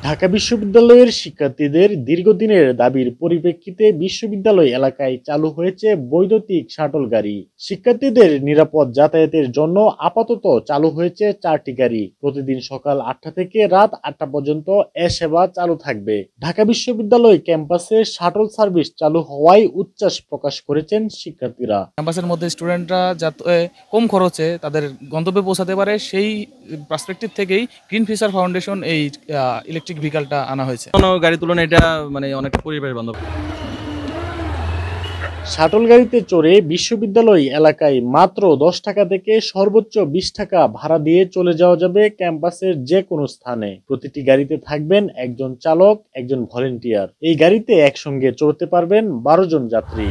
ঢাকা বিশ্ববিদ্যালয়ের শিক্ষার্থীদের দীর্ঘদিনের দাবির পরিপ্রেক্ষিতে বিশ্ববিদ্যালয় এলাকায় চালু হয়েছে বৈদ্যুতিক শাটল গাড়ি। শিক্ষার্থীদের নিরাপদ যাতায়াতের জন্য আপাতত চালু হয়েছে 4টি গাড়ি। প্রতিদিন সকাল 8টা থেকে রাত 8টা পর্যন্ত এ সেবা চালু থাকবে। ঢাকা বিশ্ববিদ্যালয় ক্যাম্পাসে শাটল সার্ভিস চালু হওয়ায় উচ্ছ্বাস প্রকাশ করেছেন শিক্ষার্থীরা। ক্যাম্পাসের মধ্যে স্টুডেন্টরা যাতে কম খরচে তাদের গন্তব্যে পৌঁছাতে পারে সেই পার্সপেক্টিভ থেকেই গ্রিন ফিউচার ফাউন্ডেশন এই ইলেকট্রিক ভেহিকলটা আনা হয়েছে। অন্য গাড়ির তুলনায় এটা অনেকটা পরিবেশ বান্ধব। শাটল গাড়িতে চড়ে বিশ্ববিদ্যালয় এলাকায় মাত্র 10 টাকা থেকে সর্বোচ্চ 20 টাকা ভাড়া দিয়ে চলে যাওয়া যাবে ক্যাম্পাসের যে কোনো স্থানে। প্রতিটি গাড়িতে থাকবেন একজন চালক, একজন ভলেন্টিয়ার। এই গাড়িতে একসঙ্গে চড়তে পারবেন 12 জন যাত্রী।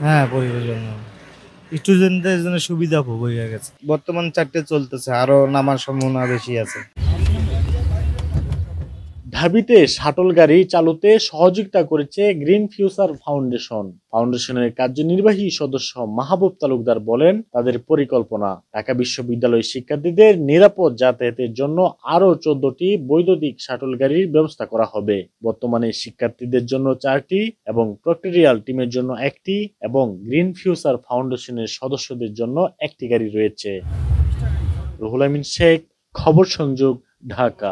হ্যাঁ, পরিবেশ বান্ধব। স্টুডেন্টদের জন্য সুবিধা খুব হয়ে গেছে। বর্তমান 4টে চলতেছে, আরো নামার সম্ভাবনা বেশি আছে। ঢাবিতে শাটল গাড়ি চালুতে সহযোগিতা করেছে গ্রিন ফিউচার ফাউন্ডেশন। ফাউন্ডেশনের কার্যনির্বাহী সদস্য মাহবুব তালুকদার বলেন, তাদের পরিকল্পনা ঢাকা বিশ্ববিদ্যালয় শিক্ষার্থীদের নিরাপদ যাতায়াতের জন্য আরও 14টি বৈদ্যুতিক শাটল গাড়ির ব্যবস্থা করা হবে। বর্তমানে শিক্ষার্থীদের জন্য 4টি এবং প্রক্টোরিয়াল টিমের জন্য 1টি এবং গ্রিন ফিউচার ফাউন্ডেশনের সদস্যদের জন্য 1টি গাড়ি রয়েছে। রুহুল আমিন শেখ, খবর সংযোগ, ঢাকা।